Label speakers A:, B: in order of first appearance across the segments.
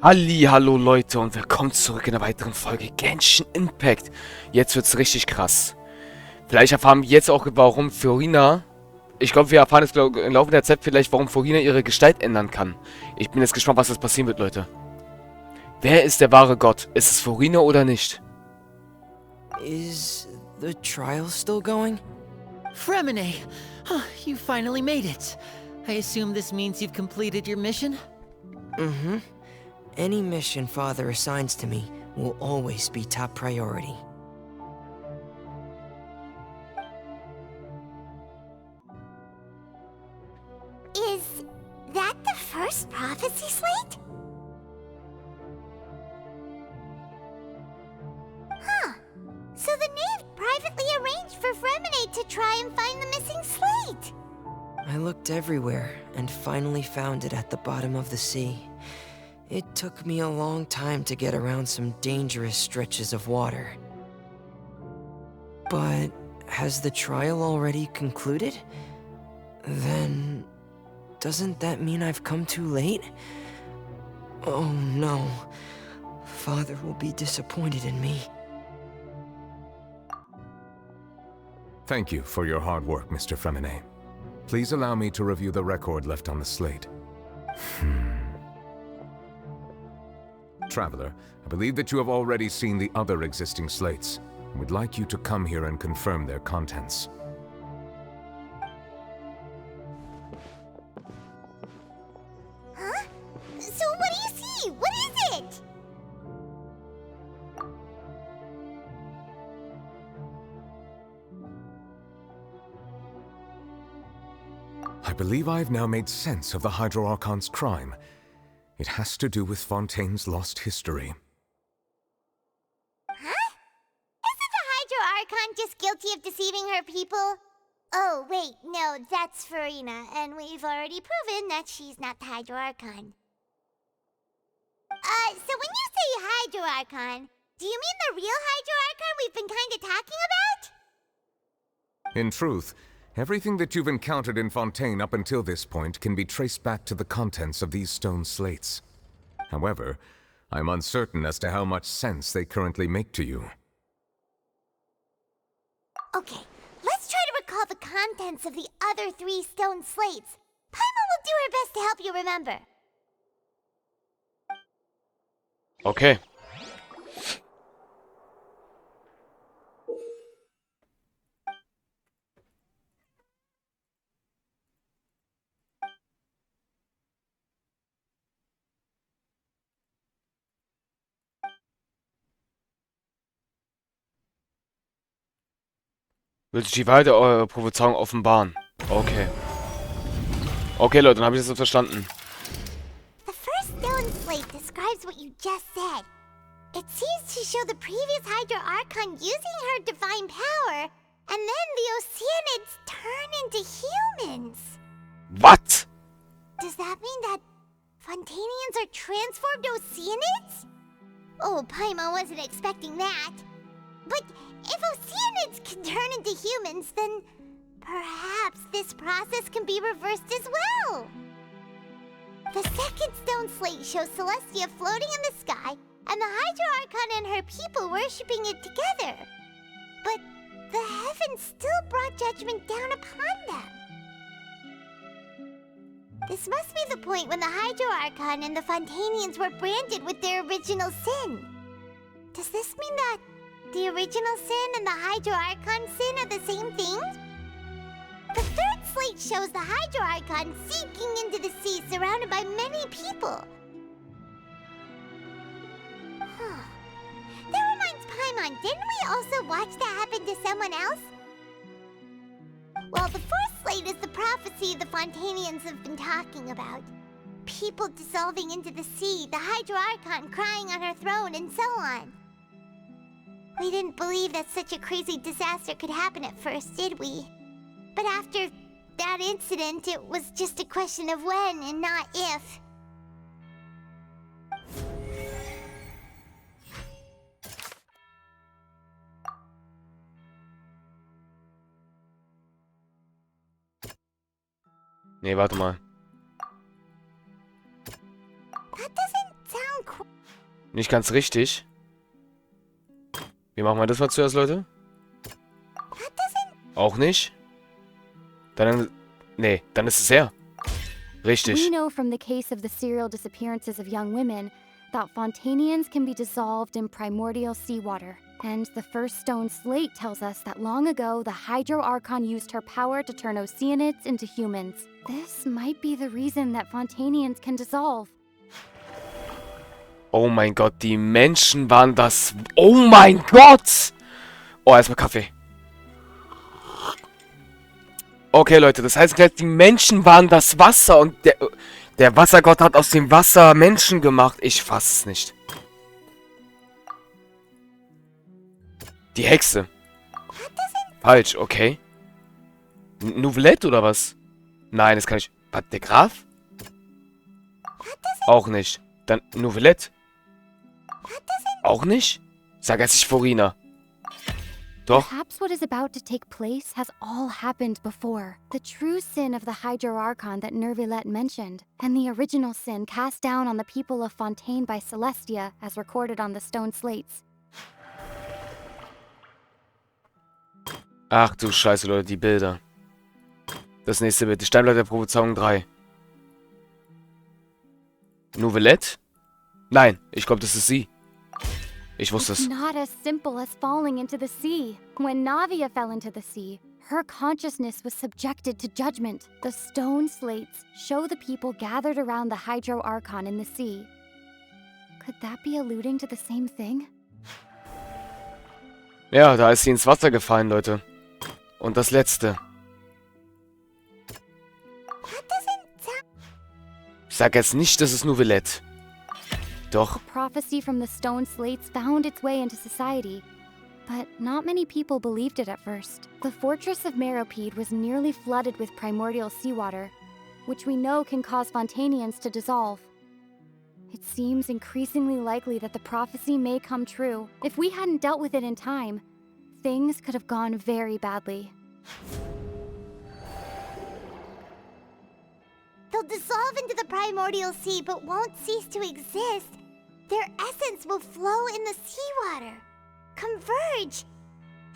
A: Hallo Leute und willkommen zurück in einer weiteren Folge Genshin Impact. Jetzt wird's richtig krass. Vielleicht erfahren wir jetzt auch, warum Fiorina... Ich glaube, wir erfahren jetzt im Laufe der Zeit vielleicht, warum Fiorina ihre Gestalt ändern kann. Ich bin jetzt gespannt, was jetzt passieren wird, Leute. Wer ist der wahre Gott? Ist es Fiorina oder nicht?
B: Is the trial still going?
C: Fremine! You finally made it. I assume this means you've completed your mission?
B: Mm-hmm. Any mission Father assigns to me will always be top priority.
D: Is that the first prophecy slate? Huh. So the knave privately arranged for Fremine to try and find the missing slate.
B: I looked everywhere and finally found it at the bottom of the sea. It took me a long time to get around some dangerous stretches of water. But has the trial already concluded? Then... doesn't that mean I've come too late? Oh no. Father will be disappointed in me.
E: Thank you for your hard work, Mr. Fremine. Please allow me to review the record left on the slate. Traveler, I believe that you have already seen the other existing slates, and would like you to come here and confirm their contents.
D: Huh? So what do you see? What is it?
E: I believe I've now made sense of the Hydro Archon's crime. It has to do with Fontaine's lost history.
D: Huh? Isn't the Hydro Archon just guilty of deceiving her people? Oh, wait, no, that's Fiorina, and we've already proven that she's not the Hydro Archon. So when you say Hydro Archon, do you mean the real Hydro Archon we've been kinda talking about?
E: In truth, everything that you've encountered in Fontaine up until this point can be traced back to the contents of these stone slates. However, I'm uncertain as to how much sense they currently make to you.
D: Okay, let's try to recall the contents of the other 3 stone slates. Paimon will do her best to help you remember.
A: Okay. Will sich die Wahrheit eurer Prophezeiung offenbaren? Okay. Okay, Leute, dann habe ich das so verstanden.
D: The first stone slate describes what you just said. It seems to show the previous Hydro Archon using her divine power, and then the Oceanids turn into humans.
A: What?
D: Does that mean that Fontanians are transformed Oceanids? Oh, Paimon wasn't expecting that. But if Oceanids can turn into humans, then perhaps this process can be reversed as well. The second stone slate shows Celestia floating in the sky, and the Hydro Archon and her people worshipping it together. But the heavens still brought judgment down upon them. This must be the point when the Hydro Archon and the Fontanians were branded with their original sin. Does this mean that the original sin and the Hydro Archon sin are the same thing? The third slate shows the Hydro Archon sinking into the sea surrounded by many people. That reminds Paimon, didn't we also watch that happen to someone else? Well, the fourth slate is the prophecy the Fontanians have been talking about. People dissolving into the sea, the Hydro Archon crying on her throne, and so on. We didn't believe that such a crazy disaster could happen at first, did we? But after that incident, it was just a question of when and not if.
A: Nee, warte mal.
D: That doesn't sound
A: Nicht ganz richtig. Wie machen wir das mal zuerst, Leute? Auch nicht. Dann... Nee, dann ist es er. Richtig.
F: We know from the case of the serial disappearances of young women that Fontanians can be dissolved in primordial seawater. And the first stone slate tells us that long ago the Hydro Archon used her power to turn Oceanids into humans. This might be the reason that Fontanians can dissolve.
A: Oh mein Gott, die Menschen waren das... Oh mein Gott! Oh, erstmal Kaffee. Okay, Leute, das heißt gleich, die Menschen waren das Wasser und der Wassergott hat aus dem Wasser Menschen gemacht. Ich fass es nicht. Die Hexe. Falsch, okay. Nouvellette oder was? Nein, das kann ich... Was, der Graf? Auch nicht. Dann Nouvellette. Auch nicht? Sag jetzt nicht Forina. Doch.
F: Perhaps what is about to take place has all happened before. The true sin of the Hydro Archon that Neuvillette mentioned, and the original sin cast down on the people of Fontaine by Celestia, as recorded on the stone slates.
A: Ach du Scheiße, Leute, die Bilder. Das nächste Bild. Die Steinblatt der Prophezeiung 3. Nouvellette? Nein, ich glaube, das ist sie. Ich wusste es.
F: It's not as simple as falling into the sea. When Navia fell into the sea, her consciousness was subjected to judgment. The stone slates show the people gathered around the Hydro Archon in the sea. Could that be alluding to the same thing?
A: Ja, da ist sie ins Wasser gefallen, Leute. Und das letzte. Ich sag jetzt nicht, das ist Nouvellette. Doch.
F: A prophecy from the stone slates found its way into society, but not many people believed it at first. The fortress of Meropide was nearly flooded with primordial seawater, which we know can cause Fontanians to dissolve. It seems increasingly likely that the prophecy may come true. If we hadn't dealt with it in time, things could have gone very badly.
D: They'll dissolve into the primordial sea but won't cease to exist. Their essence will flow in the seawater, converge,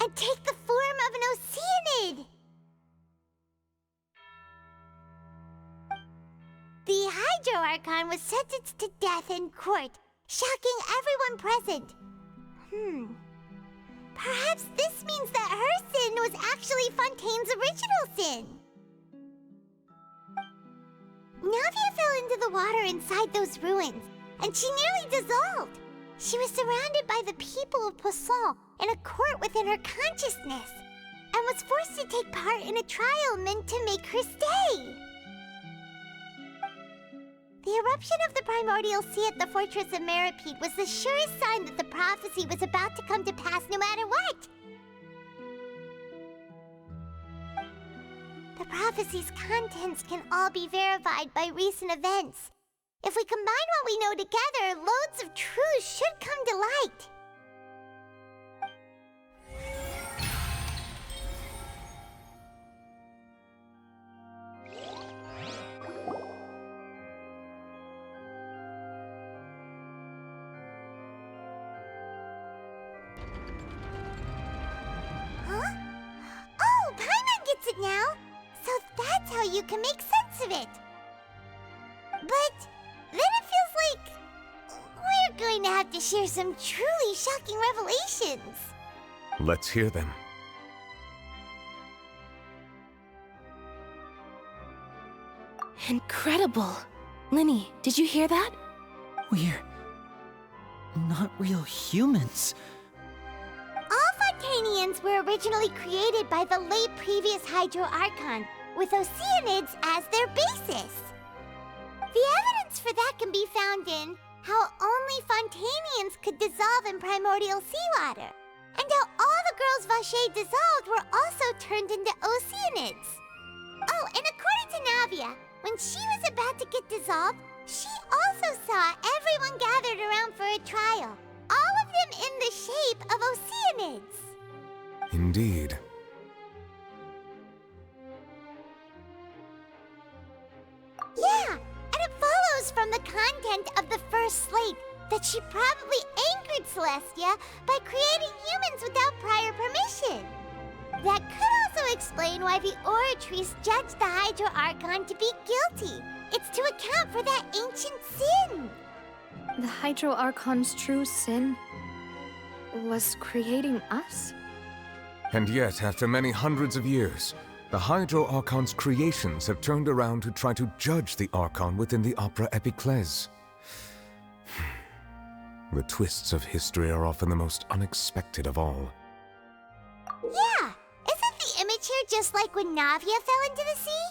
D: and take the form of an Oceanid. The Hydro Archon was sentenced to death in court, shocking everyone present. Perhaps this means that her sin was actually Fontaine's original sin. Navia fell into the water inside those ruins, and she nearly dissolved. She was surrounded by the people of Poisson in a court within her consciousness, and was forced to take part in a trial meant to make her stay. The eruption of the primordial sea at the fortress of Meropide was the surest sign that the prophecy was about to come to pass no matter what. The prophecy's contents can all be verified by recent events. If we combine what we know together, loads of truths should come to light. Huh? Oh, Paimon gets it now! So that's how you can make sense of it. But then it feels like we're going to have to share some truly shocking revelations.
E: Let's hear them.
G: Incredible! Linny, did you hear that?
C: We're not real humans.
D: All Fontanians were originally created by the late previous Hydro Archon, with Oceanids as their basis. The evidence for that can be found in how only Fontanians could dissolve in primordial seawater, and how all the girls Vacher dissolved were also turned into Oceanids. Oh, and according to Navia, when she was about to get dissolved, she also saw everyone gathered around for a trial, all of them in the shape of Oceanids.
E: Indeed.
D: Yeah, and it follows from the content of the first slate that that she probably angered Celestia by creating humans without prior permission. That could also explain why the Oratrice judged the Hydro Archon to be guilty. It's to account for that ancient sin.
H: The Hydro Archon's true sin was creating us?
E: And yet, after many hundreds of years, the Hydro Archon's creations have turned around to try to judge the Archon within the Opera Epiclese. The twists of history are often the most unexpected of all.
D: Yeah, isn't the image here just like when Navia fell into the sea?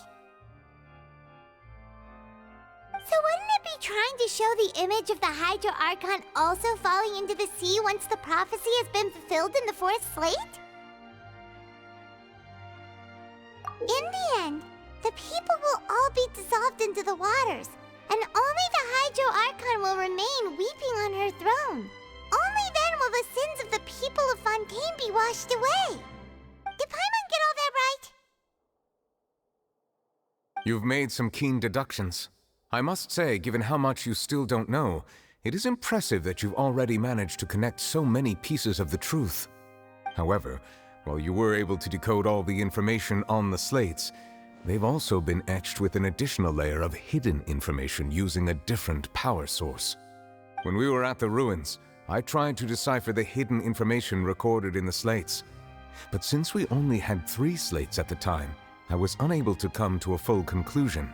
D: So wouldn't it be trying to show the image of the Hydro Archon also falling into the sea once the prophecy has been fulfilled in the fourth slate? In the end, the people will all be dissolved into the waters, and only the Hydro Archon will remain weeping on her throne. Only then will the sins of the people of Fontaine be washed away. Did Paimon get all that right?
E: You've made some keen deductions. I must say, given how much you still don't know, it is impressive that you've already managed to connect so many pieces of the truth. However, while you were able to decode all the information on the slates, they've also been etched with an additional layer of hidden information using a different power source. When we were at the ruins, I tried to decipher the hidden information recorded in the slates. But since we only had 3 slates at the time, I was unable to come to a full conclusion.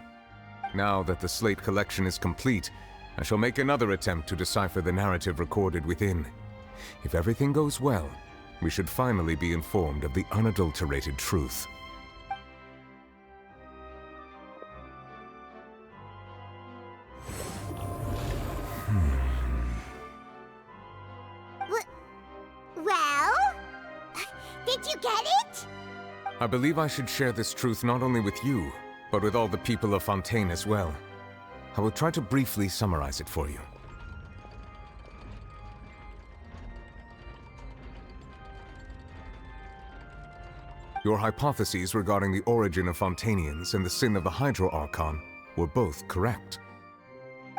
E: Now that the slate collection is complete, I shall make another attempt to decipher the narrative recorded within. If everything goes well, we should finally be informed of the unadulterated truth.
D: Well? Did you get it?
E: I believe I should share this truth not only with you, but with all the people of Fontaine as well. I will try to briefly summarize it for you. Your hypotheses regarding the origin of Fontainians and the sin of the Hydro Archon were both correct.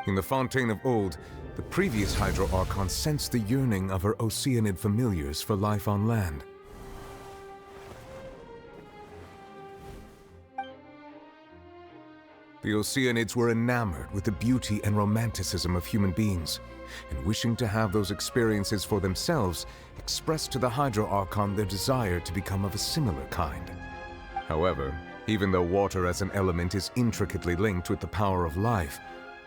E: In the Fontaine of old, the previous Hydro Archon sensed the yearning of her Oceanid familiars for life on land. The Oceanids were enamored with the beauty and romanticism of human beings, and wishing to have those experiences for themselves, expressed to the Hydro Archon their desire to become of a similar kind. However, even though water as an element is intricately linked with the power of life,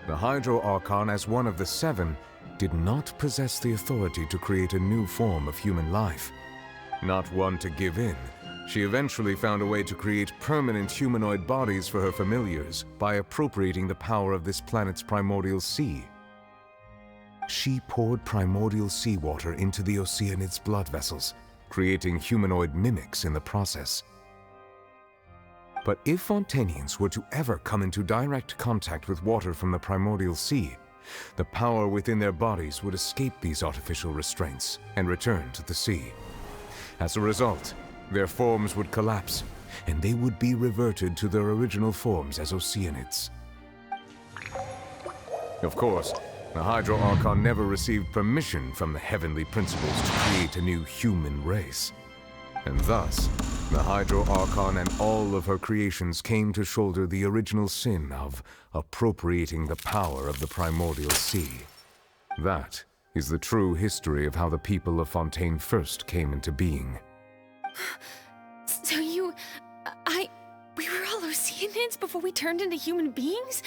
E: the Hydro Archon, as one of the 7, did not possess the authority to create a new form of human life. Not one to give in, she eventually found a way to create permanent humanoid bodies for her familiars by appropriating the power of this planet's primordial sea. She poured primordial seawater into the Oceanid's blood vessels, creating humanoid mimics in the process. But if Fontainians were to ever come into direct contact with water from the primordial sea, the power within their bodies would escape these artificial restraints and return to the sea. As a result, their forms would collapse, and they would be reverted to their original forms as Oceanids. Of course, the Hydro Archon never received permission from the heavenly principles to create a new human race. And thus, the Hydro Archon and all of her creations came to shoulder the original sin of appropriating the power of the primordial sea. That is the true history of how the people of Fontaine first came into being.
H: So we were all Oceanids before we turned into human beings?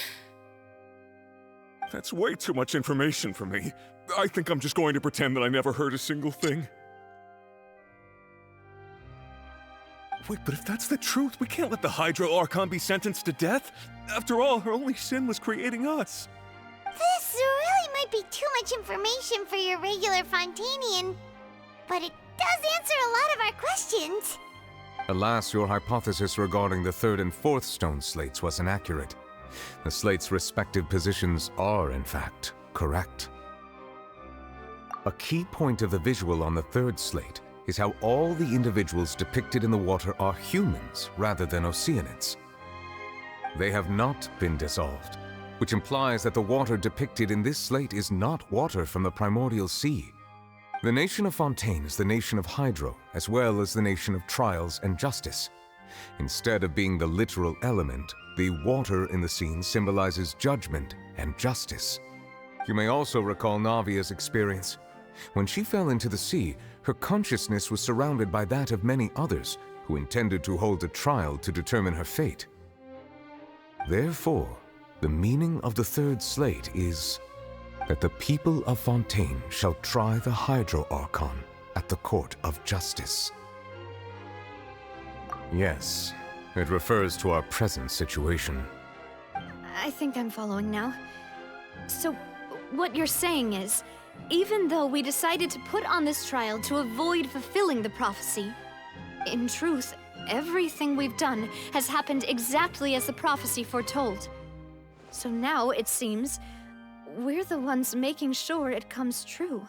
I: That's way too much information for me. I think I'm just going to pretend that I never heard a single thing. Wait, but if that's the truth, we can't let the Hydro Archon be sentenced to death. After all, her only sin was creating us.
D: This really might be too much information for your regular Fontainian, but it does answer a lot of our questions.
E: Alas, your hypothesis regarding the 3rd and 4th stone slates was inaccurate. The slates' respective positions are, in fact, correct. A key point of the visual on the 3rd slate is how all the individuals depicted in the water are humans rather than Oceanids. They have not been dissolved. which implies that the water depicted in this slate is not water from the primordial sea. The nation of Fontaine is the nation of Hydro, as well as the nation of trials and justice. Instead of being the literal element, the water in the scene symbolizes judgment and justice. You may also recall Navia's experience. When she fell into the sea, her consciousness was surrounded by that of many others who intended to hold a trial to determine her fate. Therefore, the meaning of the third slate is that the people of Fontaine shall try the Hydro Archon at the court of justice. Yes, it refers to our present situation.
H: I think I'm following now. So, what you're saying is, even though we decided to put on this trial to avoid fulfilling the prophecy, in truth, everything we've done has happened exactly as the prophecy foretold. So now, it seems, we're the ones making sure it comes true.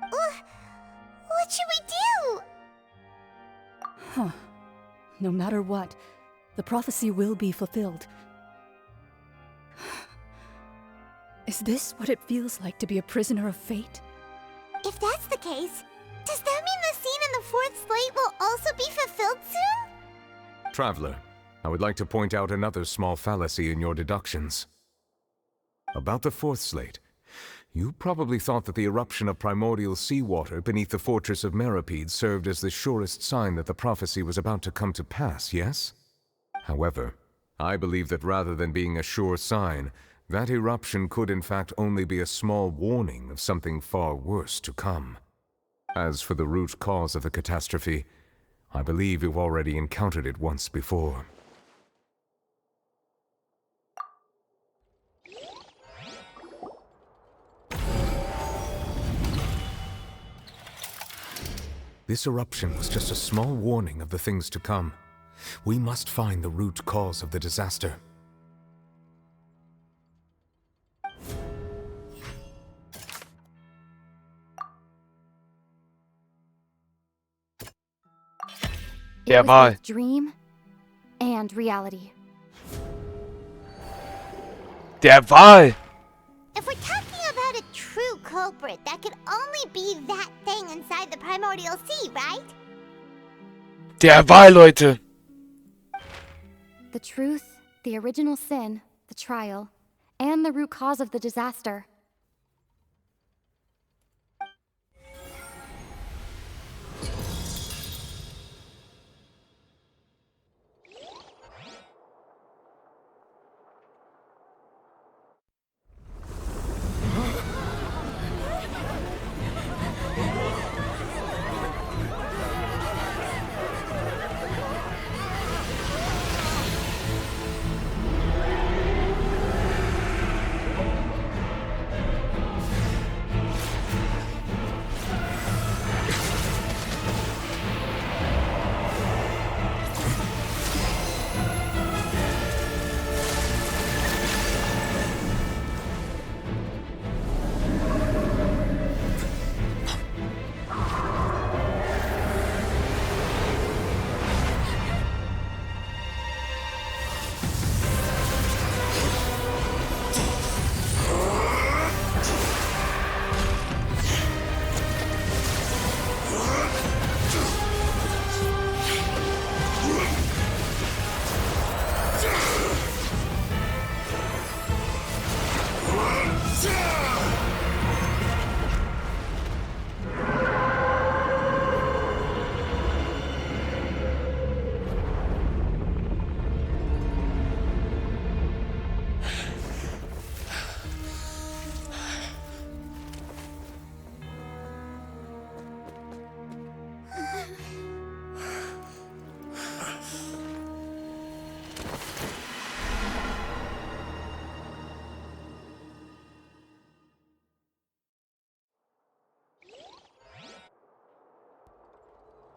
D: What should we do?
J: Huh. No matter what, the prophecy will be fulfilled. Is this what it feels like to be a prisoner of fate?
D: If that's the case, does that mean the scene in the fourth slate will also be fulfilled soon?
E: Traveler, I would like to point out another small fallacy in your deductions. About the fourth slate, you probably thought that the eruption of primordial seawater beneath the fortress of Meropide served as the surest sign that the prophecy was about to come to pass, yes? However, I believe that rather than being a sure sign, that eruption could in fact only be a small warning of something far worse to come. As for the root cause of the catastrophe, I believe you've already encountered it once before. This eruption was just a small warning of the things to come. We must find the root cause of the disaster.
A: Der
F: It was
A: Wahl.
F: both dream and reality.
A: Der Wahl.
D: If we're talking about a true culprit, that could only be that thing inside the primordial sea, right?
A: Der Wahl, Leute.
F: The truth, the original sin, the trial, and the root cause of the disaster.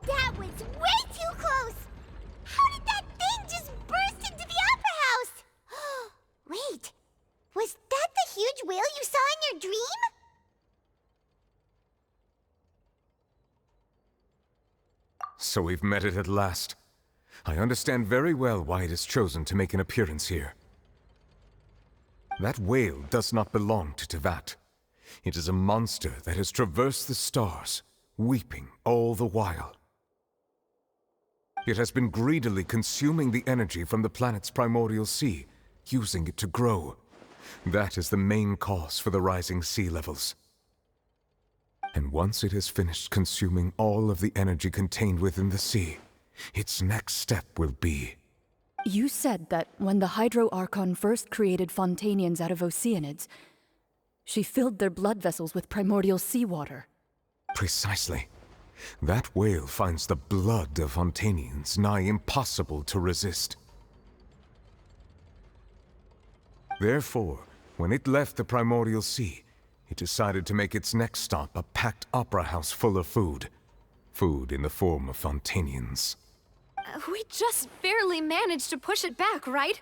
D: That was way too close! How did that thing just burst into the Opera House? Wait, was that the huge whale you saw in your dream?
E: So we've met it at last. I understand very well why it has chosen to make an appearance here. That whale does not belong to Teyvat. It is a monster that has traversed the stars, weeping all the while. It has been greedily consuming the energy from the planet's primordial sea, using it to grow. That is the main cause for the rising sea levels. And once it has finished consuming all of the energy contained within the sea, its next step will be...
J: You said that when the Hydro Archon first created Fontanians out of Oceanids, she filled their blood vessels with primordial seawater.
E: Precisely. That whale finds the blood of Fontanians nigh impossible to resist. Therefore, when it left the primordial sea, it decided to make its next stop a packed opera house full of food. Food in the form of Fontanians.
H: We just barely managed to push it back, right?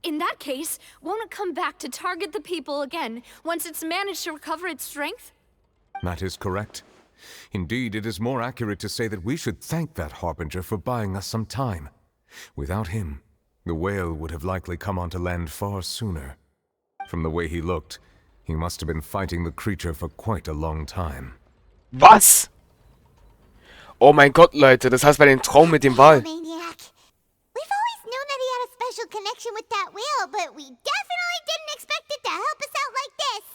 H: In that case, won't it come back to target the people again once it's managed to recover its strength?
E: That is correct. Indeed, it is more accurate to say that we should thank that Harbinger for buying us some time. Without him, the whale would have likely come onto land far sooner. From the way he looked, he must have been fighting the creature for quite a long time.
A: Was? Oh mein Gott, Leute, das heißt bei dem Traum mit dem Wal.
D: Maniac. We've always known that he had a special connection with that whale, but we definitely didn't expect it to help us out like this.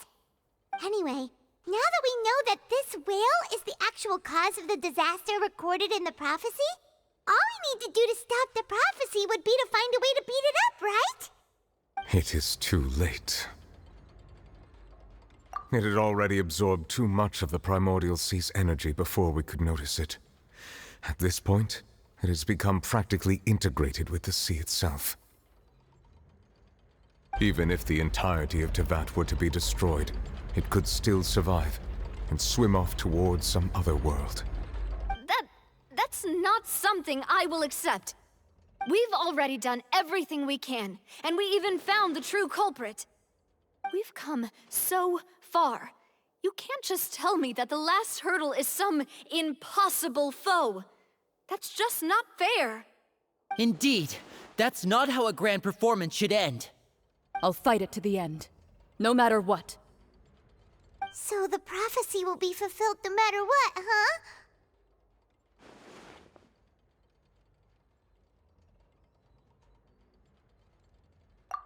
D: Anyway, now that we know that this whale is the actual cause of the disaster recorded in the prophecy, all we need to do to stop the prophecy would be to find a way to beat it up, right?
E: It is too late. It had already absorbed too much of the primordial sea's energy before we could notice it. At this point, it has become practically integrated with the sea itself. Even if the entirety of Teyvat were to be destroyed, it could still survive and swim off towards some other world.
H: That's not something I will accept. We've already done everything we can, and we even found the true culprit. We've come so far. You can't just tell me that the last hurdle is some impossible foe. That's just not fair.
C: Indeed, that's not how a grand performance should end.
J: I'll fight it to the end, no matter what.
D: So the prophecy will be fulfilled no matter what, huh?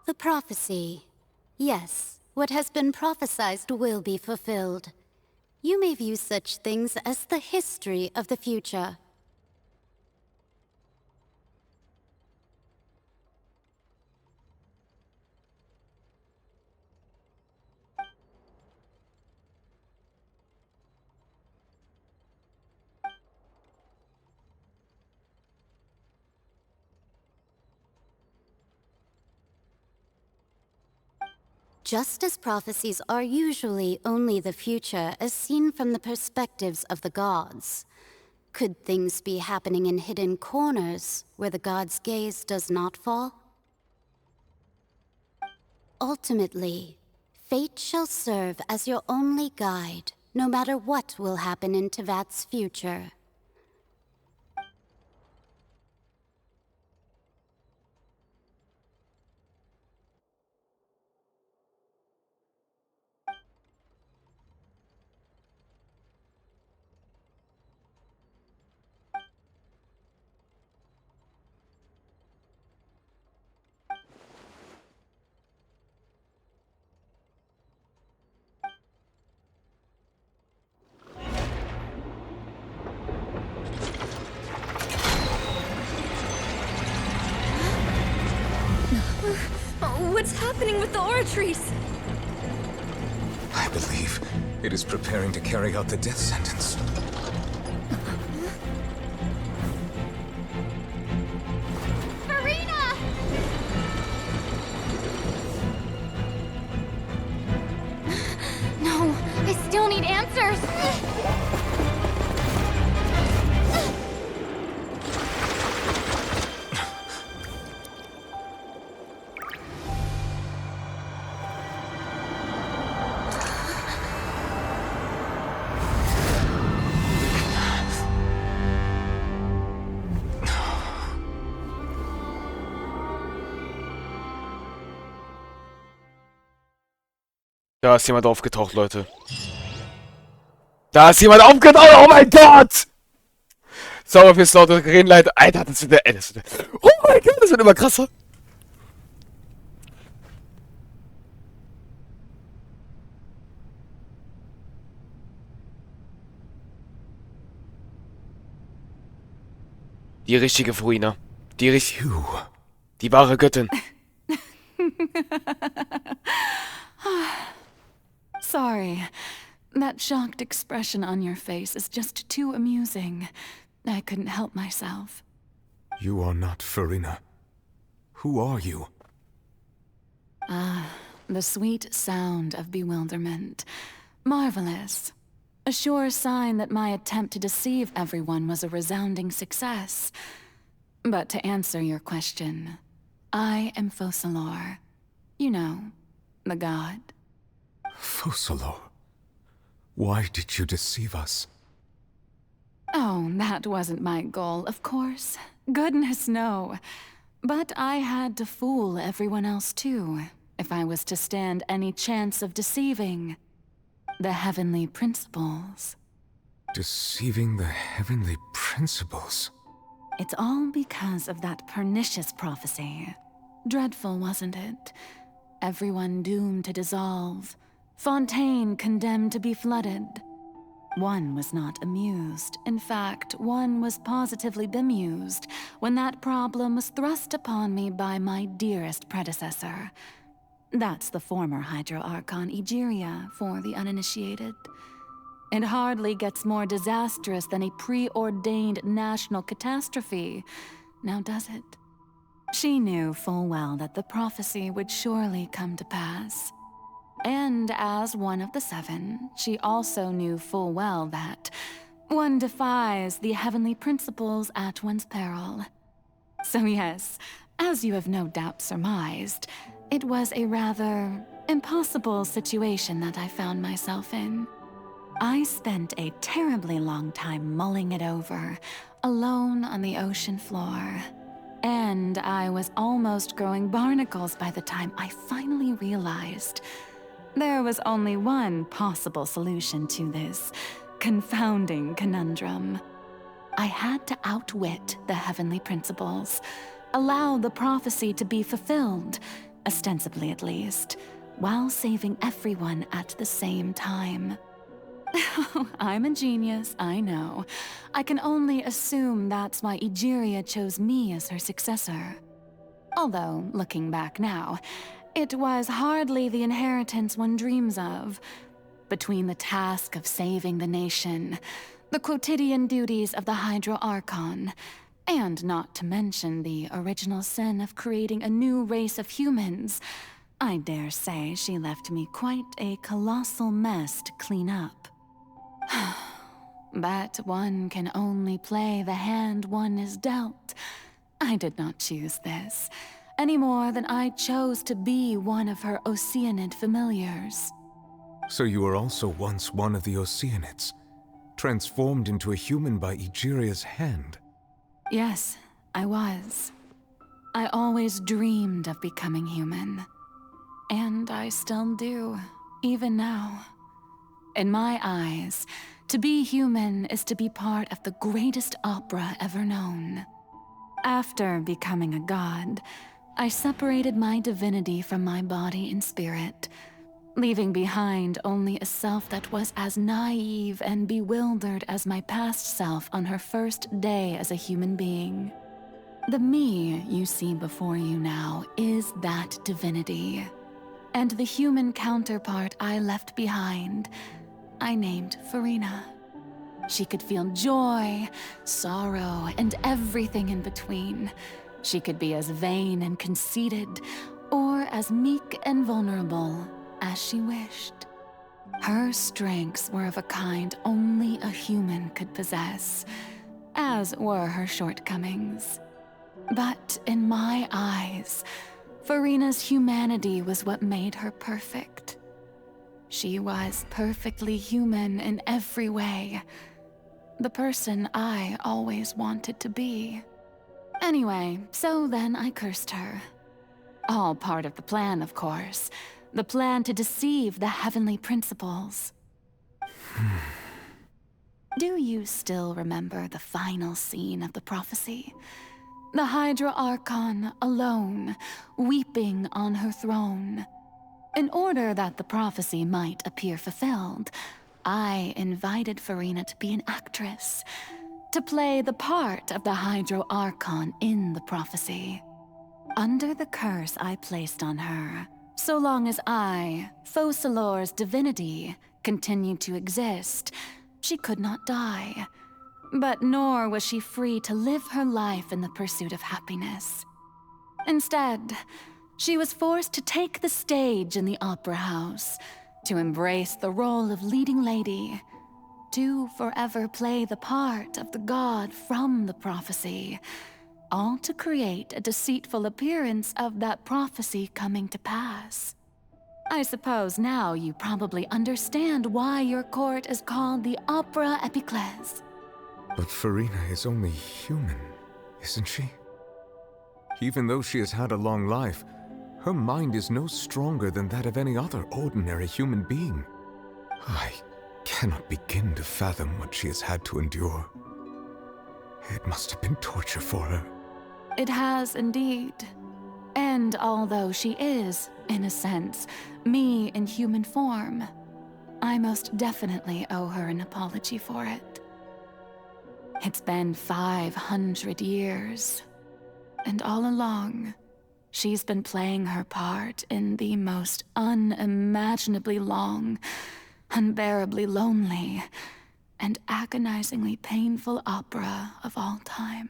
K: The prophecy. Yes, what has been prophesied will be fulfilled. You may view such things as the history of the future. Just as prophecies are usually only the future as seen from the perspectives of the gods, could things be happening in hidden corners where the gods' gaze does not fall? Ultimately, fate shall serve as your only guide, no matter what will happen in Teyvat's future.
H: What's happening with the oratories?
E: I believe it is preparing to carry out the death sentence.
H: Farina!
F: No, I still need answers.
A: Da ist jemand aufgetaucht, Leute. Da ist jemand aufgetaucht! Oh mein Gott! Sauber fürs laute Gerätenleiter. Alter, das wird oh mein Gott, das wird immer krasser. Die richtige Furina. Die wahre Göttin.
J: Sorry. That shocked expression on your face is just too amusing. I couldn't help myself.
E: You are not Furina. Who are you?
J: The sweet sound of bewilderment. Marvelous. A sure sign that my attempt to deceive everyone was a resounding success. But to answer your question, I am Focalor. You know, the god.
E: Focalor? Why did you deceive us?
J: Oh, that wasn't my goal, of course. Goodness, no. But I had to fool everyone else too, if I was to stand any chance of deceiving the heavenly principles.
E: Deceiving the heavenly principles?
J: It's all because of that pernicious prophecy. Dreadful, wasn't it? Everyone doomed to dissolve. Fontaine condemned to be flooded. One was not amused. In fact, one was positively bemused when that problem was thrust upon me by my dearest predecessor. That's the former Hydro Archon Egeria for the uninitiated. It hardly gets more disastrous than a preordained national catastrophe, now does it? She knew full well that the prophecy would surely come to pass. And as one of the seven, she also knew full well that one defies the heavenly principles at one's peril. So yes, as you have no doubt surmised, it was a rather impossible situation that I found myself in. I spent a terribly long time mulling it over, alone on the ocean floor. And I was almost growing barnacles by the time I finally realized there was only one possible solution to this confounding conundrum. I had to outwit the heavenly principles, allow the prophecy to be fulfilled, ostensibly at least, while saving everyone at the same time. I'm a genius, I know. I can only assume that's why Egeria chose me as her successor. Although, looking back now, it was hardly the inheritance one dreams of. Between the task of saving the nation, the quotidian duties of the Hydro Archon, and not to mention the original sin of creating a new race of humans, I dare say she left me quite a colossal mess to clean up. But one can only play the hand one is dealt. I did not choose this, any more than I chose to be one of her Oceanid familiars.
E: So you were also once one of the Oceanids, transformed into a human by Egeria's hand?
J: Yes, I was. I always dreamed of becoming human. And I still do, even now. In my eyes, to be human is to be part of the greatest opera ever known. After becoming a god, I separated my divinity from my body and spirit, leaving behind only a self that was as naive and bewildered as my past self on her first day as a human being. The me you see before you now is that divinity. And the human counterpart I left behind, I named Furina. She could feel joy, sorrow, and everything in between. She could be as vain and conceited, or as meek and vulnerable as she wished. Her strengths were of a kind only a human could possess, as were her shortcomings. But in my eyes, Furina's humanity was what made her perfect. She was perfectly human in every way. The person I always wanted to be. Anyway, so then I cursed her. All part of the plan, of course. the plan to deceive the heavenly principles. Do you still remember the final scene of the prophecy? The Hydra Archon alone, weeping on her throne. In order that the prophecy might appear fulfilled, I invited Farina to be an actress, to play the part of the Hydro Archon in the prophecy. Under the curse I placed on her, so long as I, Focalor's divinity, continued to exist, she could not die. But nor was she free to live her life in the pursuit of happiness. Instead, she was forced to take the stage in the opera house, to embrace the role of leading lady, to forever play the part of the god from the prophecy, all to create a deceitful appearance of that prophecy coming to pass. I suppose now you probably understand why your court is called the Opera Epiclese.
E: But Farina is only human, isn't she? Even though she has had a long life, her mind is no stronger than that of any other ordinary human being. I cannot begin to fathom what she has had to endure. It must have been torture for her.
J: It has indeed. And although she is, in a sense, me in human form, I most definitely owe her an apology for it. It's been 500 years, and all along, she's been playing her part in the most unimaginably long, unbearably lonely, and agonizingly painful opera of all time.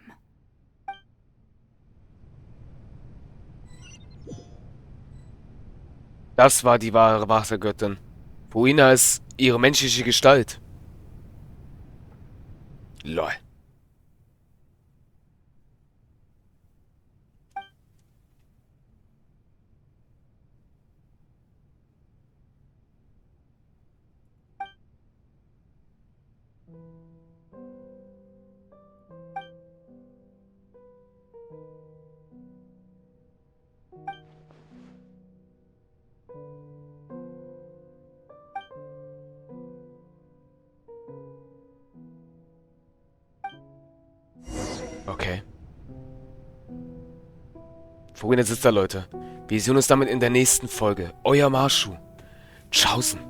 A: Das war die wahre Wassergöttin. Farina ist ihre menschliche Gestalt. Lol. Okay. Farina sitzt da, Leute. Wir sehen uns damit in der nächsten Folge. Euer Marschu. Tschaußen.